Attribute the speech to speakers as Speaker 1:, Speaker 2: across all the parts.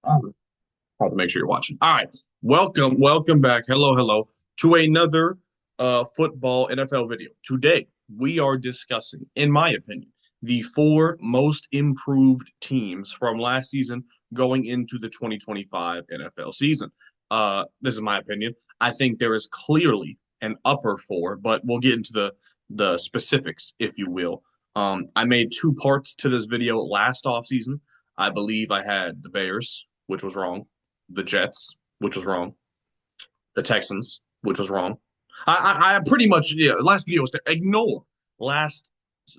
Speaker 1: Have to make sure you're watching. All right. Welcome back. Hello, to another football NFL video. Today, we are discussing, in my opinion, the four most improved teams from last season going into the 2025 NFL season. This is my opinion. I think there is clearly an upper four, but we'll get into the specifics, if you will. I made two parts to this video last offseason. I believe I had the Bears, which was wrong, the Jets, which was wrong, the Texans, which was wrong. I pretty much, yeah, last video was to ignore last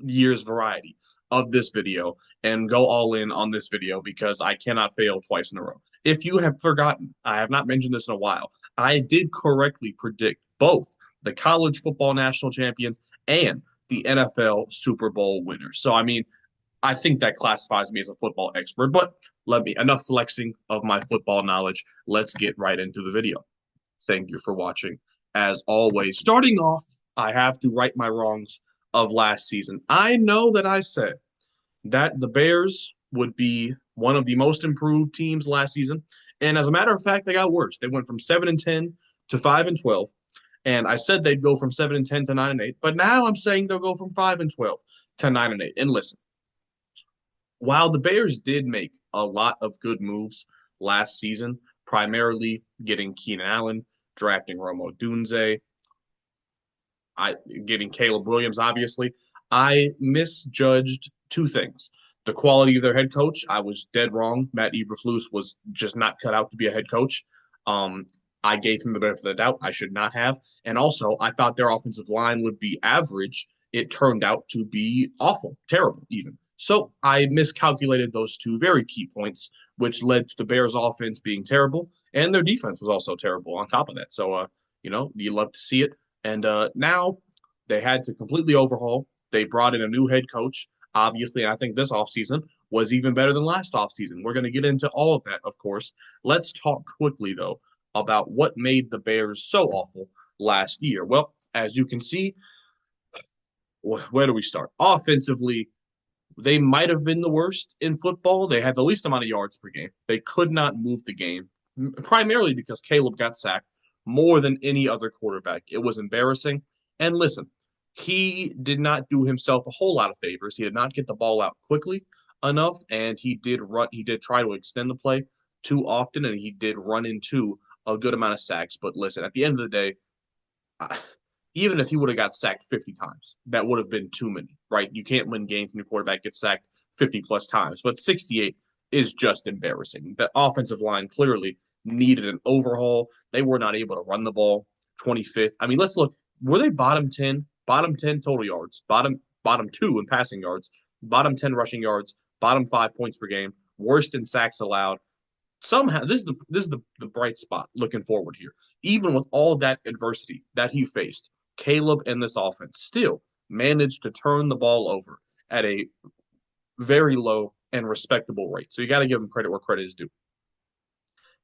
Speaker 1: year's variety of this video and go all in on this video because I cannot fail twice in a row. If you have forgotten, I have not mentioned this in a while. I did correctly predict both the college football national champions and the NFL Super Bowl winners. So, I mean, I think that classifies me as a football expert, but enough flexing of my football knowledge. Let's get right into the video. Thank you for watching. As always, starting off, I have to right my wrongs of last season. I know that I said that the Bears would be one of the most improved teams last season. And as a matter of fact, they got worse. They went from 7-10 to 5-12. And I said they'd go from 7-10 to 9-8. But now I'm saying they'll go from 5-12 to 9-8. And listen, while the Bears did make a lot of good moves last season, primarily getting Keenan Allen, drafting Rome Odunze, getting Caleb Williams, obviously, I misjudged two things. The quality of their head coach, I was dead wrong. Matt Eberflus was just not cut out to be a head coach. Um, I gave him the benefit of the doubt. I should not have. And also, I thought their offensive line would be average. It turned out to be awful, terrible, even. So I miscalculated those two very key points, which led to the Bears' offense being terrible, and their defense was also terrible on top of that. So, you love to see it. And now they had to completely overhaul. They brought in a new head coach, obviously. And I think this offseason was even better than last offseason. We're going to get into all of that, of course. Let's talk quickly, though, about what made the Bears so awful last year. Well, as you can see, where do we start? Offensively, they might have been the worst in football. They had the least amount of yards per game. They could not move the game, primarily because Caleb got sacked more than any other quarterback. It was embarrassing. And listen, he did not do himself a whole lot of favors. He did not get the ball out quickly enough, and he did try to extend the play too often, and he did run into a good amount of sacks. But listen, at the end of the day, even if he would have got sacked 50 times, that would have been too many, right? You can't win games when your quarterback gets sacked 50 plus times, but 68 is just embarrassing. The offensive line clearly needed an overhaul. They were not able to run the ball 25th. I mean, let's look. Were they bottom 10? Bottom 10 total yards, bottom 2 in passing yards, bottom 10 rushing yards, bottom 5 points per game, worst in sacks allowed. Somehow this is the bright spot looking forward here. Even with all of that adversity that he faced, Caleb and this offense still managed to turn the ball over at a very low and respectable rate. So you got to give them credit where credit is due.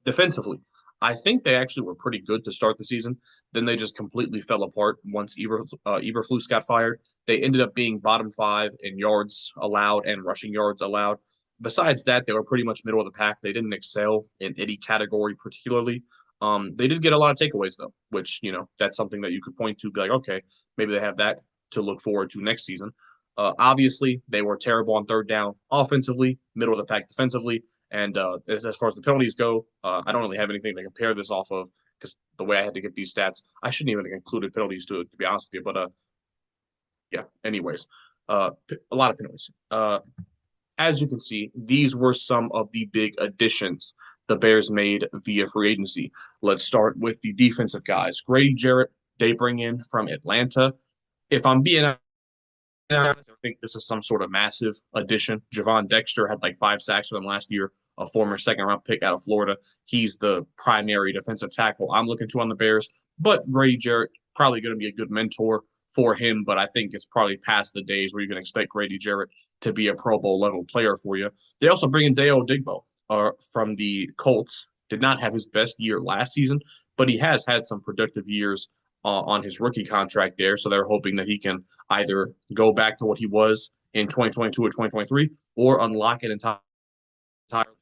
Speaker 1: Defensively, I think they actually were pretty good to start the season. Then they just completely fell apart once Eberflus got fired. They ended up being bottom five in yards allowed and rushing yards allowed. Besides that, they were pretty much middle of the pack. They didn't excel in any category particularly. They did get a lot of takeaways though, which that's something that you could point to, be like, okay, maybe they have that to look forward to next season. Obviously, they were terrible on third down offensively, middle of the pack defensively, and as far as the penalties go, I don't really have anything to compare this off of because the way I had to get these stats, I shouldn't even have included penalties to be honest with you. But yeah, anyways, a lot of penalties. As you can see, these were some of the big additions the Bears made via free agency. Let's start with the defensive guys. Grady Jarrett, they bring in from Atlanta. If I'm being I think this is some sort of massive addition. Javon Dexter had like 5 sacks for them last year, a former second round pick out of Florida. He's the primary defensive tackle I'm looking to on the Bears. But Grady Jarrett, probably going to be a good mentor for him. But I think it's probably past the days where you can expect Grady Jarrett to be a Pro Bowl level player for you. They also bring in Deo Digbo from the Colts. Did not have his best year last season, but he has had some productive years on his rookie contract there. So they're hoping that he can either go back to what he was in 2022 or 2023 or unlock it entirely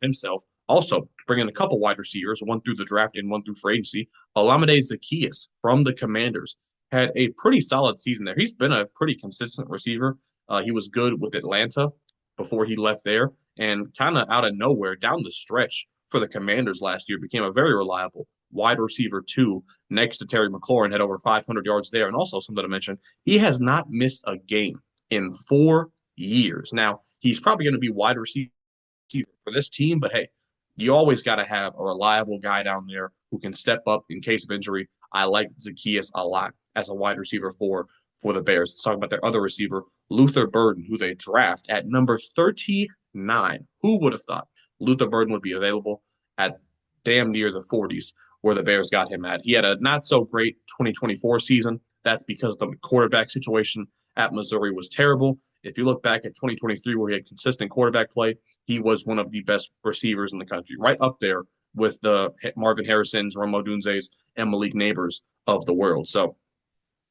Speaker 1: himself Also, bring in a couple wide receivers, one through the draft and one through free agency. Olamide Zaccheaus from the Commanders had a pretty solid season there. He's been a pretty consistent receiver. He was good with Atlanta before he left there, and kind of out of nowhere down the stretch for the Commanders last year became a very reliable wide receiver two next to Terry McLaurin, had over 500 yards there. And also something to mention, he has not missed a game in 4 years. Now, he's probably going to be wide receiver for this team, but hey, you always got to have a reliable guy down there who can step up in case of injury. I like Zaccheaus a lot as a wide receiver for the Bears. Let's talk about their other receiver, Luther Burden, who they draft at number 39. Who would have thought Luther Burden would be available at damn near the 40s where the Bears got him at? He had a not so great 2024 season. That's because the quarterback situation at Missouri was terrible. If you look back at 2023, where he had consistent quarterback play, he was one of the best receivers in the country, right up there with the Marvin Harrisons, Rome Odunze's, and Malik Neighbors of the world. So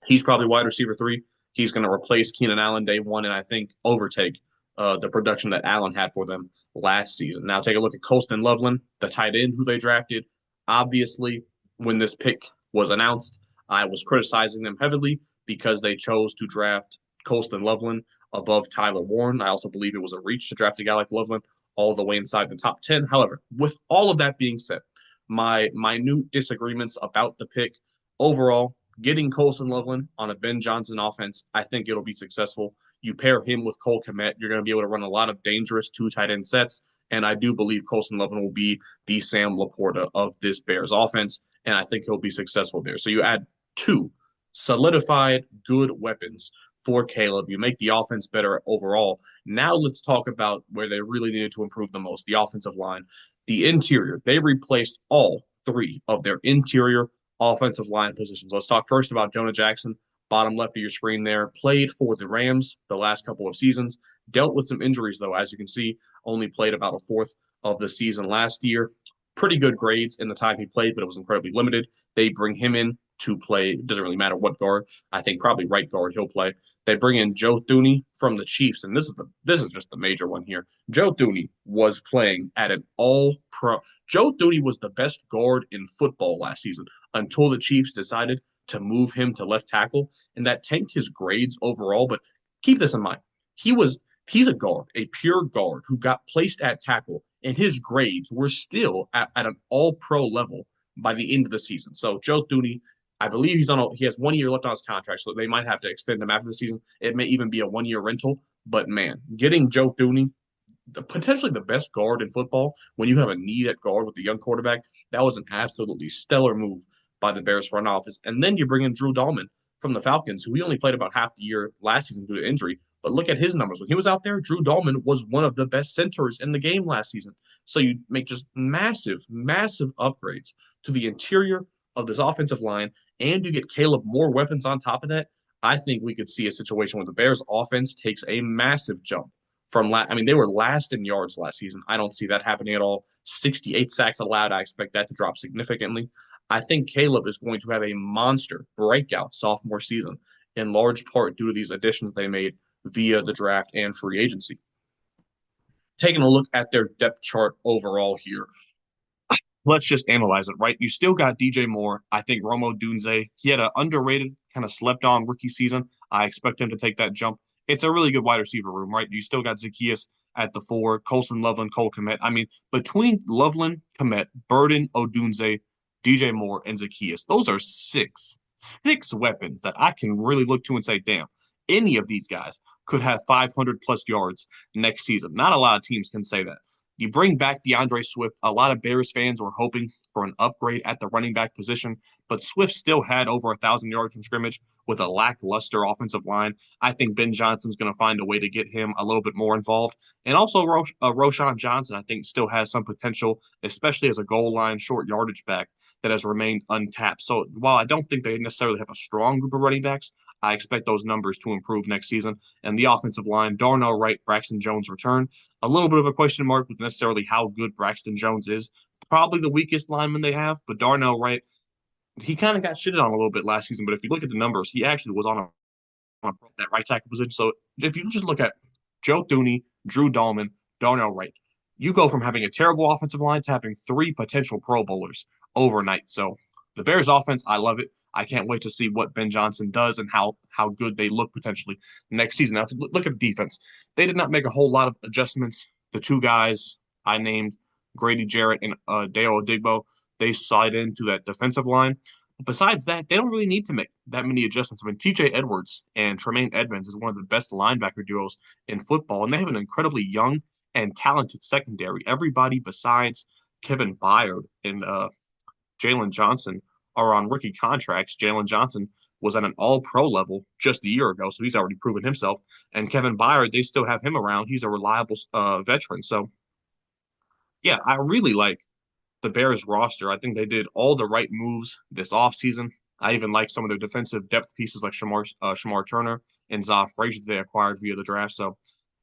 Speaker 1: he's probably wide receiver three. He's going to replace Keenan Allen day one, and I think overtake the production that Allen had for them last season. Now take a look at Colston Loveland, the tight end who they drafted. Obviously, when this pick was announced, I was criticizing them heavily because they chose to draft Colston Loveland above Tyler Warren. I also believe it was a reach to draft a guy like Loveland all the way inside the top 10. However, with all of that being said, my minute disagreements about the pick overall, getting Colston Loveland on a Ben Johnson offense, I think it'll be successful. You pair him with Cole Kmet, you're going to be able to run a lot of dangerous two tight end sets. And I do believe Colston Loveland will be the Sam Laporta of this Bears offense. And I think he'll be successful there. So you add two solidified good weapons for Caleb. You make the offense better overall. Now let's talk about where they really needed to improve the most, the offensive line. The interior, they replaced all three of their interior offensive line positions. Let's talk first about Jonah Jackson, bottom left of your screen there. Played for the Rams the last couple of seasons. Dealt with some injuries, though, as you can see, only played about a fourth of the season last year. Pretty good grades in the time he played, but it was incredibly limited. They bring him in to play. Doesn't really matter what guard. I think probably right guard he'll play. They bring in Joe Thuney from the Chiefs, and this is just the major one here. Joe Thuney was playing at an all pro. Joe Thuney was the best guard in football last season until the Chiefs decided to move him to left tackle, and that tanked his grades overall. But keep this in mind. He's a guard, a pure guard who got placed at tackle, and his grades were still at an all pro level by the end of the season. So Joe Thuney, I believe he has 1 year left on his contract, so they might have to extend him after the season. It may even be a 1 year rental. But man, getting Joe Thuney, potentially the best guard in football, when you have a need at guard with the young quarterback, that was an absolutely stellar move by the Bears front office. And then you bring in Drew Dalman from the Falcons, who he only played about half the year last season due to injury. But look at his numbers. When he was out there, Drew Dalman was one of the best centers in the game last season. So you make just massive, massive upgrades to the interior of this offensive line, and you get Caleb more weapons on top of that. I think we could see a situation where the Bears offense takes a massive jump I mean, they were last in yards last season. I don't see that happening at all. 68 sacks allowed. I expect that to drop significantly. I think Caleb is going to have a monster breakout sophomore season, in large part due to these additions they made via the draft and free agency. Taking a look at their depth chart overall here, let's just analyze it, right? You still got DJ Moore. I think Rome Odunze, he had an underrated, kind of slept on rookie season. I expect him to take that jump. It's a really good wide receiver room, right? You still got Zaccheaus at the four, Colston Loveland, Cole Kmet. I mean, between Loveland, Kmet, Burden, Odunze, DJ Moore, and Zaccheaus, those are six weapons that I can really look to and say, damn, any of these guys could have 500 plus yards next season. Not a lot of teams can say that. You bring back D'Andre Swift. A lot of Bears fans were hoping for an upgrade at the running back position, but Swift still had over 1,000 yards from scrimmage with a lackluster offensive line. I think Ben Johnson's going to find a way to get him a little bit more involved. And also, Roschon Johnson, I think, still has some potential, especially as a goal line short yardage back that has remained untapped. So while I don't think they necessarily have a strong group of running backs, I expect those numbers to improve next season. And the offensive line, Darnell Wright, Braxton Jones return. A little bit of a question mark with necessarily how good Braxton Jones is. Probably the weakest lineman they have, but Darnell Wright, he kind of got shitted on a little bit last season. But if you look at the numbers, he actually was on that right tackle position. So if you just look at Joe Thuney, Drew Dalman, Darnell Wright, You go from having a terrible offensive line to having three potential Pro Bowlers overnight. So the Bears offense, I love it. I can't wait to see what Ben Johnson does and how good they look potentially next season. Now, if you look at the defense, they did not make a whole lot of adjustments. The two guys I named, Grady Jarrett and Dale Odigbo, they slide into that defensive line. But besides that, they don't really need to make that many adjustments. I mean, TJ Edwards and Tremaine Edmonds is one of the best linebacker duos in football, and they have an incredibly young and talented secondary. Everybody besides Kevin Byard and Jalen Johnson are on rookie contracts. Jalen Johnson was at an all-pro level just a year ago, so he's already proven himself. And Kevin Byard, they still have him around. He's a reliable veteran. So, yeah, I really like the Bears roster. I think they did all the right moves this offseason. I even like some of their defensive depth pieces like Shamar Turner and Za Frazier they acquired via the draft. So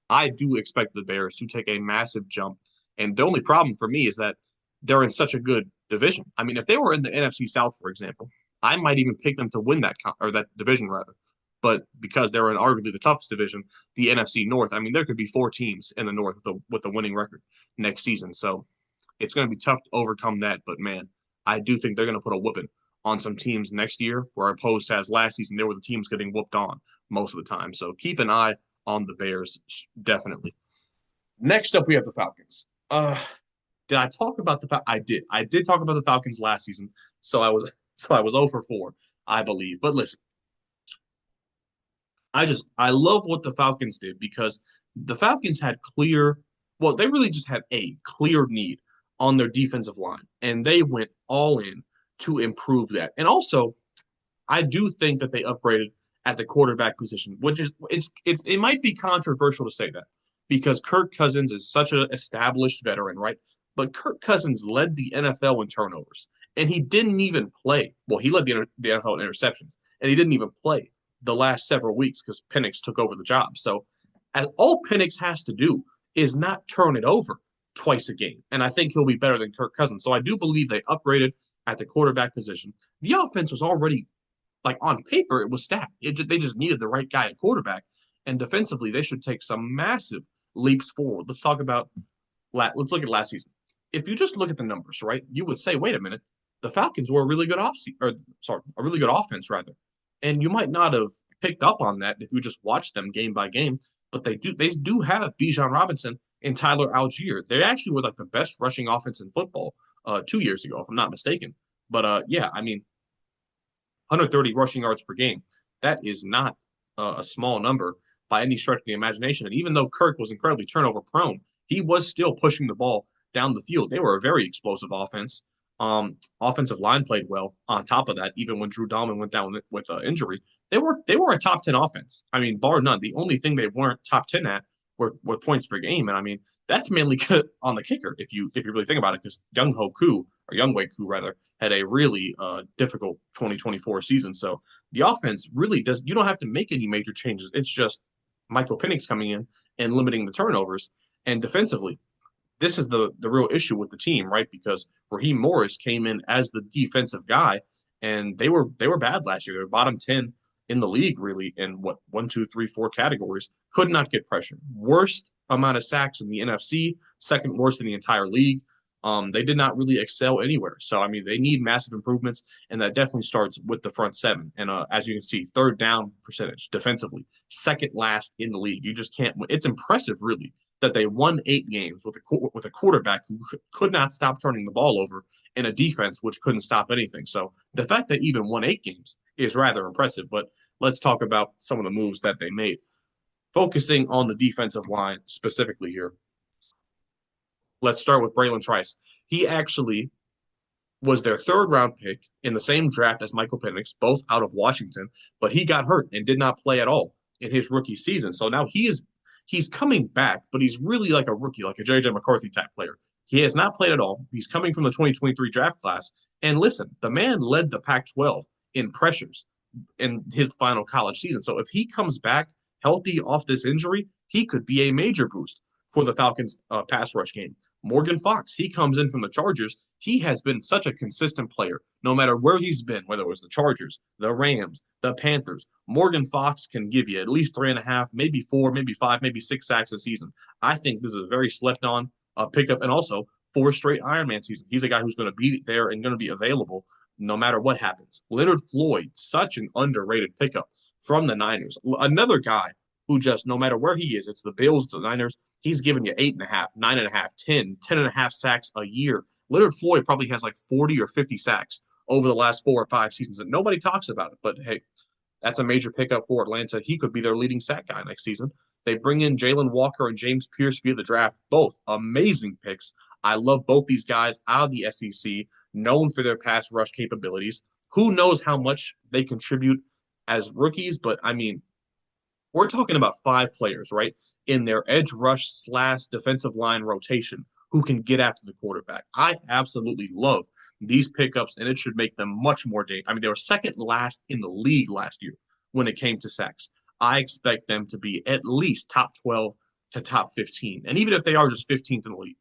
Speaker 1: I do expect the Bears to take a massive jump. And the only problem for me is that they're in such a good division. I mean, if they were in the NFC South, for example, I might even pick them to win or that division rather. But because they're in arguably the toughest division, the NFC North, I mean, there could be four teams in the North with the winning record next season. So it's going to be tough to overcome that. But man, I do think they're going to put a whooping on some teams next year, where opposed to as last season, they were the teams getting whooped on most of the time. So keep an eye on the Bears, definitely. Next up, we have the Falcons. Did I talk about the I did. I did talk about the Falcons last season, so I was 0 for 4, I believe. But listen, I love what the Falcons did because the Falcons had they really just had a clear need on their defensive line, and they went all in to improve that. And also, I do think that they upgraded at the quarterback position, which is it might be controversial to say that because Kirk Cousins is such an established veteran, right? But Kirk Cousins led the NFL in turnovers, and he didn't even play. Well, he led the NFL in interceptions, and he didn't even play the last several weeks because Penix took over the job. So, all Penix has to do is not turn it over twice a game, and I think he'll be better than Kirk Cousins. So I do believe they upgraded at the quarterback position. The offense was already like on paper, it was stacked. They just needed the right guy at quarterback, and defensively, they should take some massive leaps forward. Let's look at last season. If you just look at the numbers, right, you would say, wait a minute, the Falcons were a really good a really good offense rather, and you might not have picked up on that if you just watched them game by game. But they do have Bijan Robinson and Tyler Algier. They actually were like the best rushing offense in football 2 years ago, if I'm not mistaken. But yeah, I mean, 130 rushing yards per game. That is not a small number by any stretch of the imagination. And even though Kirk was incredibly turnover prone, he was still pushing the ball down the field. They were a very explosive offense. Offensive line played well. On top of that, even when Drew Dalman went down with injury, they were a top 10 offense. I mean, bar none. The only thing they weren't top 10 at were points per game. And I mean, that's mainly on the kicker if you really think about it, because Younghoe Koo or Younghoe Koo rather had a really difficult 2024 season. So the offense really does. You don't have to make any major changes. It's just Michael Penix coming in and limiting the turnovers. And defensively, this is the real issue with the team, right? Because Raheem Morris came in as the defensive guy, and they were bad last year. They were bottom 10 in the league, really, in what 1, 2, 3, 4 categories. Could not get pressure. Worst amount of sacks in the NFC, second worst in the entire league. They did not really excel anywhere. So I mean, they need massive improvements, and that definitely starts with the front seven. And as you can see, third down percentage defensively, second last in the league. You just can't. It's impressive, really, that they won 8 games with a quarterback who could not stop turning the ball over in a defense which couldn't stop anything. So the fact that even won 8 games is rather impressive. But let's talk about some of the moves that they made. Focusing on the defensive line specifically here, let's start with Braylon Trice. He actually was their third round pick in the same draft as Michael Penix, both out of Washington, but he got hurt and did not play at all in his rookie season. So now he's coming back, but he's really like a rookie, like a JJ McCarthy type player. He has not played at all. He's coming from the 2023 draft class. And listen, the man led the Pac 12 in pressures in his final college season. So if he comes back healthy off this injury, he could be a major boost for the Falcons pass rush game. Morgan Fox, he comes in from the Chargers. He has been such a consistent player, no matter where he's been, whether it was the Chargers, the Rams, the Panthers. Morgan Fox can give you at least 3.5, maybe 4, maybe 5, maybe 6 sacks a season. I think this is a very slept on pickup, and also 4 straight Ironman season. He's a guy who's going to be there and going to be available no matter what happens. Leonard Floyd, such an underrated pickup from the Niners. Another guy who just, no matter where he is, it's the Bills, it's the Niners, he's giving you 8.5, 9.5, 10.5 sacks a year. Leonard Floyd probably has like 40 or 50 sacks over the last 4 or 5 seasons, and nobody talks about it. But hey, that's a major pickup for Atlanta. He could be their leading sack guy next season. They bring in Jalen Walker and James Pierce via the draft. Both amazing picks. I love both these guys out of the SEC, known for their pass rush capabilities. Who knows how much they contribute as rookies, but I mean, we're talking about 5 players, right, in their edge rush slash defensive line rotation who can get after the quarterback. I absolutely love these pickups, and it should make them much more dangerous. I mean, they were second last in the league last year when it came to sacks. I expect them to be at least top 12 to top 15. And even if they are just 15th in the league,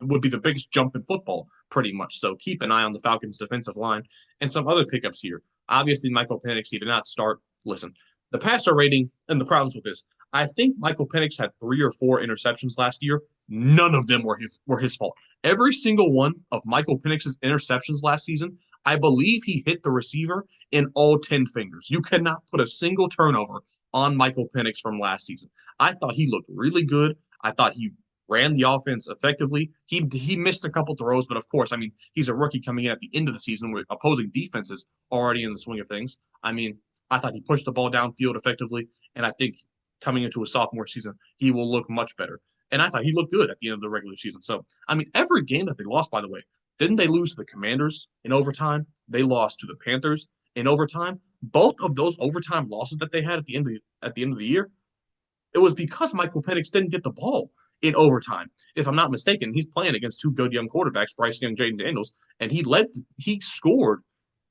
Speaker 1: would be the biggest jump in football, pretty much. So keep an eye on the Falcons' defensive line and some other pickups here. Obviously, Michael Penix, he did not start. Listen, the passer rating and the problems with this. I think Michael Penix had 3 or 4 interceptions last year. None of them were his fault. Every single one of Michael Penix's interceptions last season, I believe he hit the receiver in all 10 fingers. You cannot put a single turnover on Michael Penix from last season. I thought he looked really good. I thought he ran the offense effectively. He missed a couple throws, but of course, I mean, he's a rookie coming in at the end of the season with opposing defenses already in the swing of things. I mean, I thought he pushed the ball downfield effectively, and I think coming into a sophomore season, he will look much better. And I thought he looked good at the end of the regular season. So, I mean, every game that they lost, by the way, didn't they lose to the Commanders in overtime? They lost to the Panthers in overtime. Both of those overtime losses that they had at the end of the year, it was because Michael Penix didn't get the ball in overtime. If I'm not mistaken, he's playing against 2 good young quarterbacks, Bryce Young, Jaden Daniels, and he scored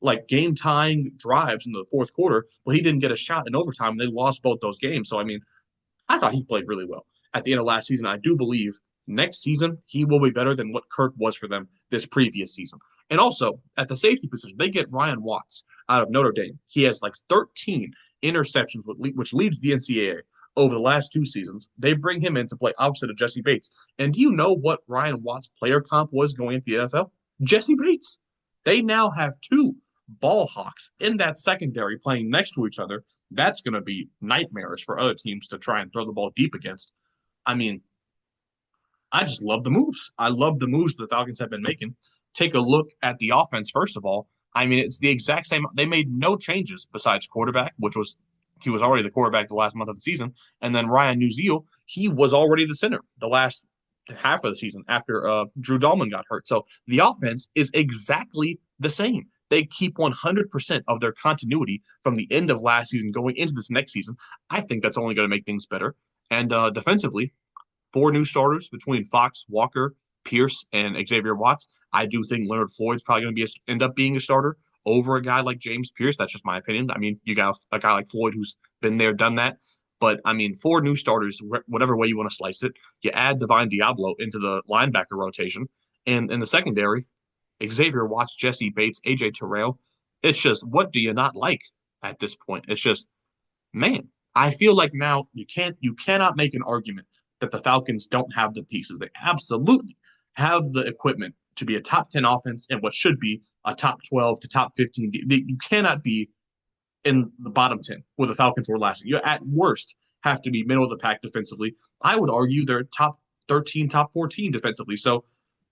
Speaker 1: like game tying drives in the fourth quarter, but he didn't get a shot in overtime. They lost both those games. So I mean, I thought he played really well at the end of last season. I do believe next season he will be better than what Kirk was for them this previous season. And also at the safety position, they get Ryan Watts out of Notre Dame. He has like 13 interceptions, which leads the NCAA over the last 2 seasons. They bring him in to play opposite of Jesse Bates. And do you know what Ryan Watts' player comp was going into the NFL? Jesse Bates. They now have 2 ball hawks in that secondary playing next to each other. That's going to be nightmarish for other teams to try and throw the ball deep against. I mean, I just love the moves. I love the moves the Falcons have been making. Take a look at the offense, first of all. I mean, it's the exact same. They made no changes besides quarterback, which was he was already the quarterback the last month of the season. And then Ryan Nuzile, he was already the center the last half of the season after Drew Dalman got hurt. So the offense is exactly the same. They keep 100% of their continuity from the end of last season going into this next season. I think that's only going to make things better. And defensively, 4 new starters between Fox, Walker, Pierce, and Xavier Watts. I do think Leonard Floyd's probably going to end up being a starter over a guy like James Pierce. That's just my opinion. I mean, you got a guy like Floyd who's been there, done that. But I mean, 4 new starters, whatever way you want to slice it. You add Divine Diablo into the linebacker rotation, and in the secondary, Xavier Watts, Jesse Bates, AJ Terrell. It's just, what do you not like at this point? It's just, man, I feel like now you cannot make an argument that the Falcons don't have the pieces. They absolutely have the equipment to be a top 10 offense and what should be a top 12 to top 15. You cannot be in the bottom 10 where the Falcons were last year. You at worst have to be middle of the pack defensively. I would argue they're top 13, top 14 defensively. So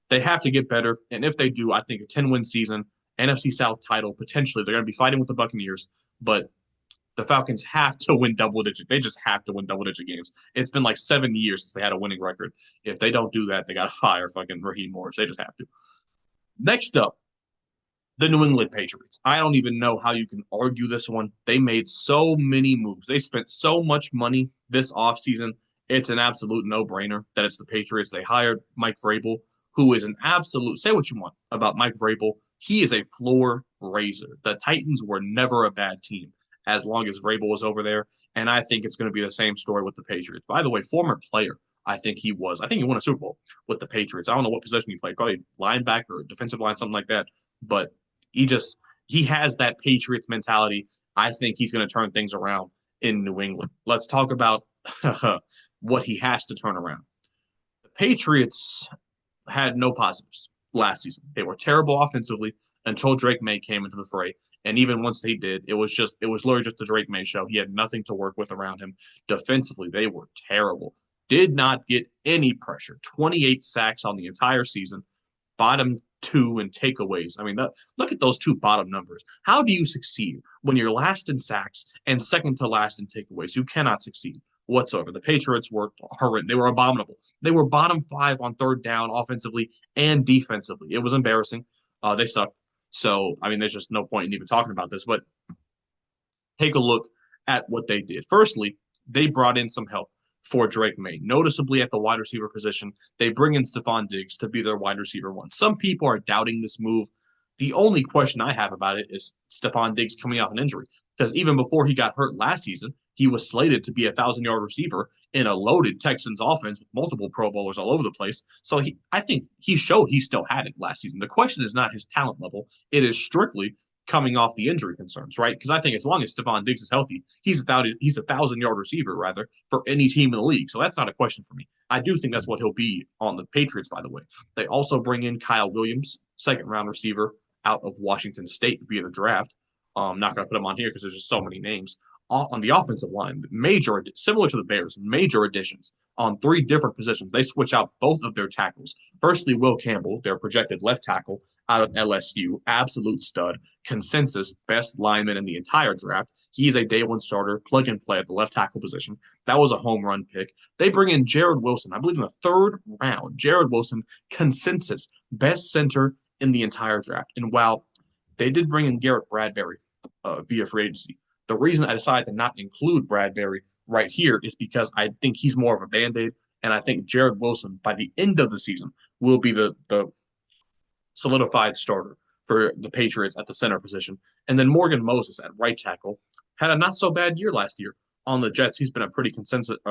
Speaker 1: they have to get better. And if they do, I think a 10-win season, NFC South title, potentially. They're going to be fighting with the Buccaneers, but the Falcons have to win double digit. They just have to win double digit games. It's been like 7 years since they had a winning record. If they don't do that, they got to fire fucking Raheem Morris. They just have to. Next up, the New England Patriots. I don't even know how you can argue this one. They made so many moves. They spent so much money this offseason. It's an absolute no-brainer that it's the Patriots. They hired Mike Vrabel, who is an absolute, say what you want about Mike Vrabel. He is a floor raiser. The Titans were never a bad team as long as Vrabel was over there. And I think it's going to be the same story with the Patriots. By the way, former player, I think he was. I think he won a Super Bowl with the Patriots. I don't know what position he played, probably linebacker or defensive line, something like that. But he has that Patriots mentality. I think he's going to turn things around in New England. Let's talk about what he has to turn around. The Patriots had no positives last season. They were terrible offensively until Drake May came into the fray. And even once he did, it was literally just the Drake May show. He had nothing to work with around him. Defensively, they were terrible. Did not get any pressure. 28 sacks on the entire season. Bottom two in takeaways. I mean, look at those two bottom numbers. How do you succeed when you're last in sacks and second to last in takeaways? You cannot succeed whatsoever. The Patriots were horrendous. They were abominable. They were bottom five on third down offensively and defensively. It was embarrassing. They sucked. So, I mean, there's just no point in even talking about this. But take a look at what they did. Firstly, they brought in some help for Drake May, noticeably at the wide receiver position. They bring in Stefon Diggs to be their wide receiver one. Some people are doubting this move. The only question I have about it is Stefon Diggs coming off an injury. Because even before he got hurt last season, he was slated to be a 1,000-yard receiver in a loaded Texans offense with multiple Pro Bowlers all over the place. So I think he showed he still had it last season. The question is not his talent level. It is strictly coming off the injury concerns, right? Because I think as long as Stefon Diggs is healthy, he's a 1,000-yard receiver rather for any team in the league. So that's not a question for me. I do think that's what he'll be on the Patriots. By the way, they also bring in Kyle Williams, second-round receiver out of Washington State via the draft. I'm not going to put him on here because there's just so many names on the offensive line. Major, similar to the Bears, major additions on three different positions. They switch out both of their tackles. Firstly, Will Campbell, their projected left tackle out of LSU, absolute stud, consensus best lineman in the entire draft. He's a day one starter, plug and play at the left tackle position. That was a home run pick. They bring in Jared Wilson, I believe in the third round. Jared Wilson, consensus best center in the entire draft. And while they did bring in Garrett Bradbury via free agency, the reason I decided to not include Bradbury right here is because I think he's more of a band-aid, and I think Jared Wilson, by the end of the season, will be the solidified starter for the Patriots at the center position. And then Morgan Moses at right tackle had a not so bad year last year on the Jets. He's been a pretty consistent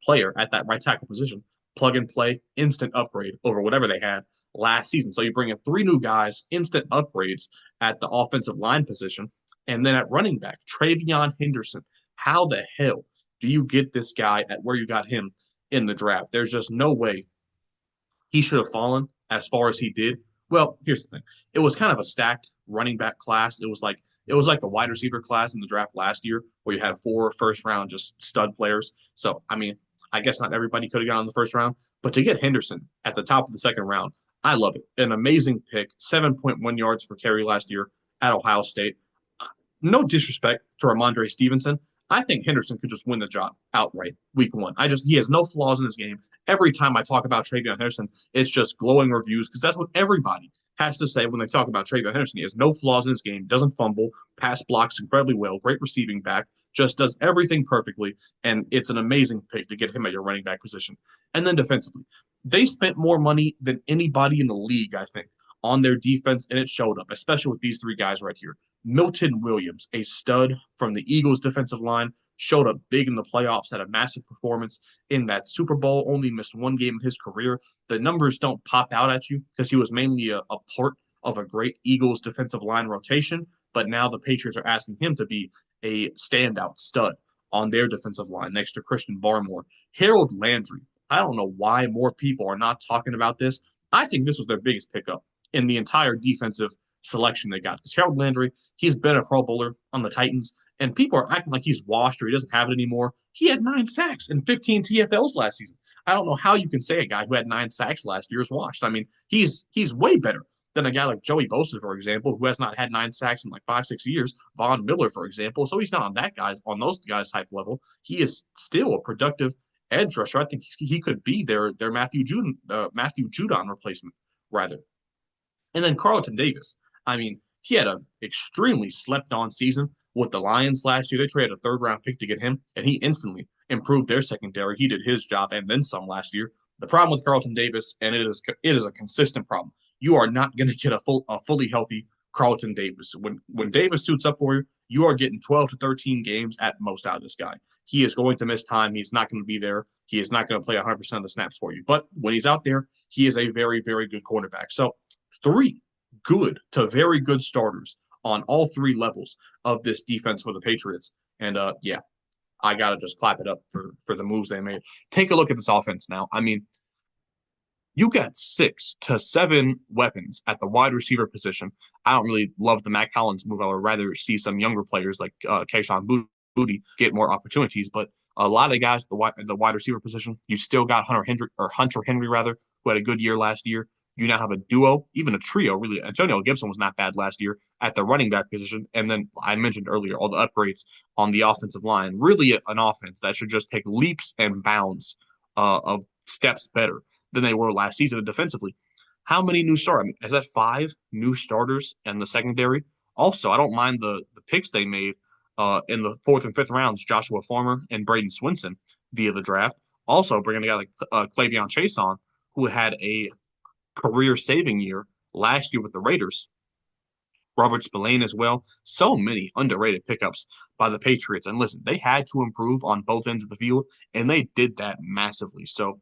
Speaker 1: player at that right tackle position. Plug and play, instant upgrade over whatever they had last season. So you bring in three new guys, instant upgrades at the offensive line position. And then at running back, TreVeyon Henderson. How the hell do you get this guy at where you got him in the draft? There's just no way he should have fallen as far as he did. Well, here's the thing. It was kind of a stacked running back class. It was like the wide receiver class in the draft last year where you had 4 first round just stud players. So, I mean, I guess not everybody could have gone in the first round, but to get Henderson at the top of the second round, I love it. An amazing pick, 7.1 yards per carry last year at Ohio State. No disrespect to Ramondre Stevenson. I think Henderson could just win the job outright week one. He has no flaws in his game. Every time I talk about TreVeyon Henderson, it's just glowing reviews because that's what everybody has to say when they talk about TreVeyon Henderson. He has no flaws in his game, doesn't fumble, pass blocks incredibly well, great receiving back, just does everything perfectly, and it's an amazing pick to get him at your running back position. And then defensively, they spent more money than anybody in the league, I think, on their defense, and it showed up, especially with these three guys right here. Milton Williams, a stud from the Eagles defensive line, showed up big in the playoffs, had a massive performance in that Super Bowl, only missed one game in his career. The numbers don't pop out at you because he was mainly a part of a great Eagles defensive line rotation, but now the Patriots are asking him to be a standout stud on their defensive line next to Christian Barmore. Harold Landry, I don't know why more people are not talking about this. I think this was their biggest pickup in the entire defensive selection they got. Because Harold Landry, he's been a Pro Bowler on the Titans, and people are acting like he's washed or he doesn't have it anymore. He had 9 sacks and 15 TFLs last season. I don't know how you can say a guy who had 9 sacks last year is washed. I mean, he's way better than a guy like Joey Bosa, for example, who has not had 9 sacks in like 5-6 years. Von Miller, for example. So he's not on those guys type level. He is still a productive edge rusher. I think he could be their Matthew Judon replacement, rather. And then Carlton Davis. I mean, he had an extremely slept on season with the Lions last year. They traded a third round pick to get him, and he instantly improved their secondary. He did his job and then some last year. The problem with Carlton Davis, and it is a consistent problem. You are not going to get a fully healthy Carlton Davis. When Davis suits up for you, you are getting 12 to 13 games at most out of this guy. He is going to miss time. He's not going to be there. He is not going to play 100% of the snaps for you. But when he's out there, he is a very, very good cornerback. So 3 good to very good starters on all 3 levels of this defense for the Patriots. And yeah, I gotta just clap it up for the moves they made. Take a look at this offense now. I mean, you got 6 to 7 weapons at the wide receiver position. I don't really love the Mac Hollins move. I would rather see some younger players like Kayshon Boutte get more opportunities. But a lot of guys at the wide receiver position, you still got Hunter Henry rather, who had a good year last year. You now have a duo, even a trio. Really, Antonio Gibson was not bad last year at the running back position. And then I mentioned earlier all the upgrades on the offensive line. Really, an offense that should just take leaps and bounds of steps better than they were last season defensively. How many new starters? I mean, is that 5 new starters in the secondary? Also, I don't mind the picks they made in the fourth and fifth rounds, Joshua Farmer and Braden Swinson via the draft. Also, bringing a guy like Clavion Chason, who had a career-saving year last year with the Raiders. Robert Spillane as well. So many underrated pickups by the Patriots. And listen, they had to improve on both ends of the field, and they did that massively. So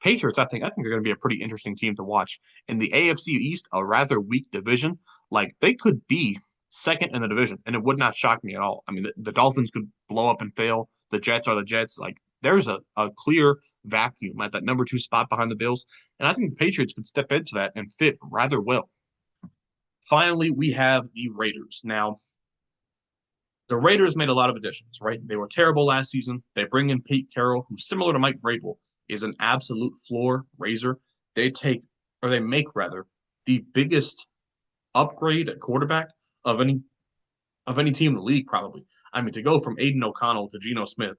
Speaker 1: Patriots, I think they're going to be a pretty interesting team to watch. In the AFC East, a rather weak division, like they could be second in the division, and it would not shock me at all. I mean, the Dolphins could blow up and fail. The Jets are the Jets. Like there's a clear vacuum at that number 2 spot behind the Bills, and I think the Patriots could step into that and fit rather well. Finally, we have the Raiders. Now, the Raiders made a lot of additions, right? They were terrible last season. They bring in Pete Carroll, who's similar to Mike Vrabel, is an absolute floor raiser. They take, or they make rather, the biggest upgrade at quarterback of any team in the league, probably. I mean, to go from Aiden O'Connell to Geno Smith.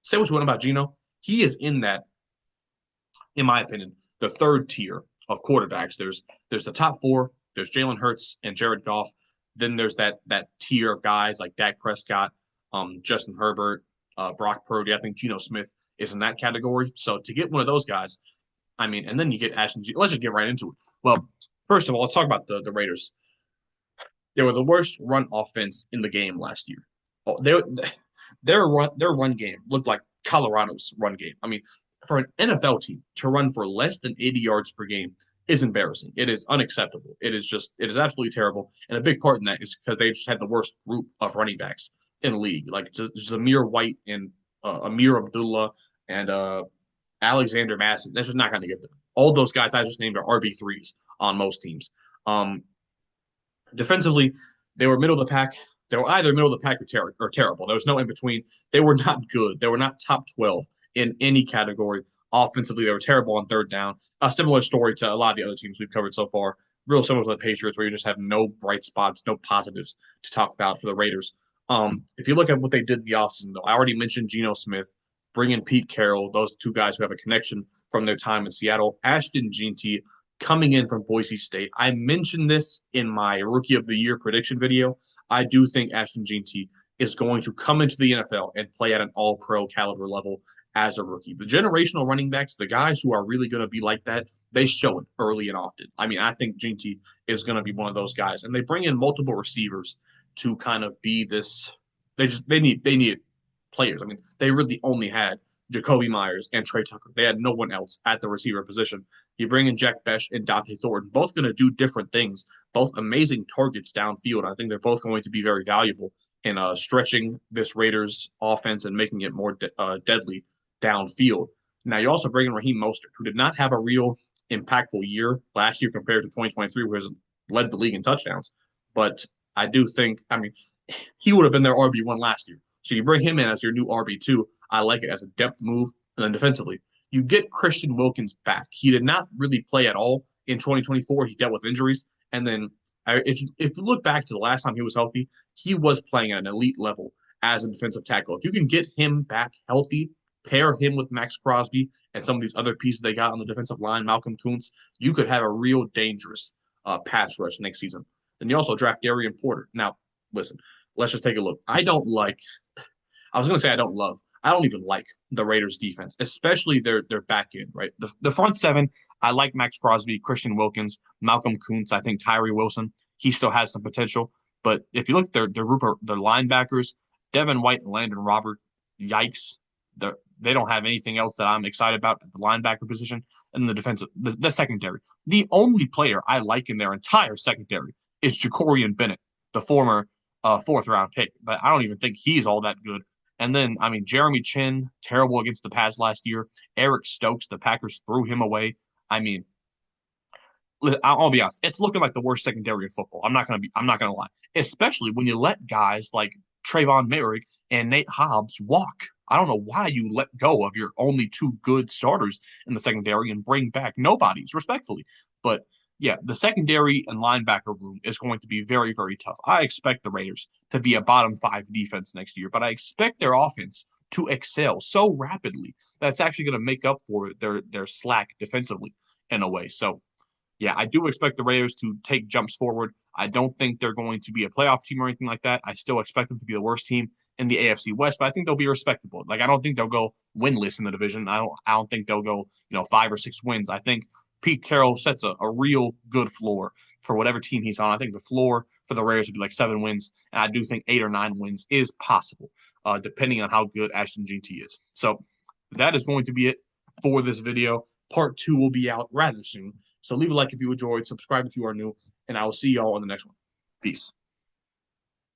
Speaker 1: Say what you want about Geno, he is in that, in my opinion, the third tier of quarterbacks. There's the top four. There's Jalen Hurts and Jared Goff. Then there's that tier of guys like Dak Prescott, Justin Herbert, Brock Purdy. I think Geno Smith is in that category. So to get one of those guys, I mean, and then you get Ashton. Let's just get right into it. Well, first of all, let's talk about the Raiders. They were the worst run offense in the game last year. Oh, their run game looked like Colorado's run game. I mean, for an NFL team to run for less than 80 yards per game is embarrassing. It is unacceptable. It is absolutely terrible. And a big part in that is because they just had the worst group of running backs in the league. Like just Zamir White and Amir Abdullah and Alexander Masson. That's just not going to get them. All those guys I just named are RB3s on most teams. Um, Defensively, they were middle of the pack. They were either middle of the pack or terrible. There was no in between. They were not good. They were not top 12 in any category. Offensively, they were terrible on third down. A similar story to a lot of the other teams we've covered so far. Real similar to the Patriots, where you just have no bright spots, no positives to talk about for the Raiders. If you look at what they did in the offseason, though, I already mentioned Geno Smith, bring in Pete Carroll, those two guys who have a connection from their time in Seattle. Ashton Jeanty coming in from Boise State. I mentioned this in my Rookie of the Year prediction video. I do think Ashton Jeanty is going to come into the NFL and play at an all-pro caliber level as a rookie. The generational running backs, the guys who are really going to be like that, they show it early and often. I mean, I think Jeanty is going to be one of those guys. And they bring in multiple receivers to kind of be this. They need players. I mean, they really only had Jakobi Meyers and Trey Tucker. They had no one else at the receiver position. You bring in Jack Bech and Dante Thornton, both going to do different things, both amazing targets downfield. I think they're both going to be very valuable in stretching this Raiders offense and making it more deadly downfield. Now, you also bring in Raheem Mostert, who did not have a real impactful year last year compared to 2023, where he led the league in touchdowns. But I do think, I mean, he would have been their RB1 last year. So you bring him in as your new RB2. I like it as a depth move. And then defensively, you get Christian Wilkins back. He did not really play at all in 2024. He dealt with injuries. And then if you look back to the last time he was healthy, he was playing at an elite level as a defensive tackle. If you can get him back healthy, pair him with Maxx Crosby and some of these other pieces they got on the defensive line, Malcolm Koonce, you could have a real dangerous pass rush next season. And you also draft Darian Porter. Now, listen, let's just take a look. I was going to say I don't love. I don't even like the Raiders defense, especially their back end, right? The front seven, I like Maxx Crosby, Christian Wilkins, Malcolm Koonce, I think Tyree Wilson, he still has some potential. But if you look at their group of their linebackers, Devin White and Landon Robert, yikes. They don't have anything else that I'm excited about at the linebacker position. And the secondary. The only player I like in their entire secondary is Jacorian Bennett, the former fourth round pick. But I don't even think he's all that good And then, I mean, Jeremy Chin, terrible against the pass last year. Eric Stokes, the Packers threw him away. I mean, I'll be honest, it's looking like the worst secondary in football. I'm not gonna lie, especially when you let guys like Trayvon Merrick and Nate Hobbs walk. I don't know why you let go of your only two good starters in the secondary and bring back nobodies, respectfully. But yeah, the secondary and linebacker room is going to be very, very tough. I expect the Raiders to be a bottom five defense next year, but I expect their offense to excel so rapidly that it's actually going to make up for their slack defensively in a way. So yeah, I do expect the Raiders to take jumps forward. I don't think they're going to be a playoff team or anything like that. I still expect them to be the worst team in the AFC West, but I think they'll be respectable. Like I don't think they'll go winless in the division. I don't think they'll go, 5 or 6 wins. I think Pete Carroll sets a real good floor for whatever team he's on. I think the floor for the Raiders would be like 7 wins, and I do think 8 or 9 wins is possible, depending on how good Ashton GT is. So that is going to be it for this video. Part two will be out rather soon. So leave a like if you enjoyed, subscribe if you are new, and I will see y'all on the next one. Peace.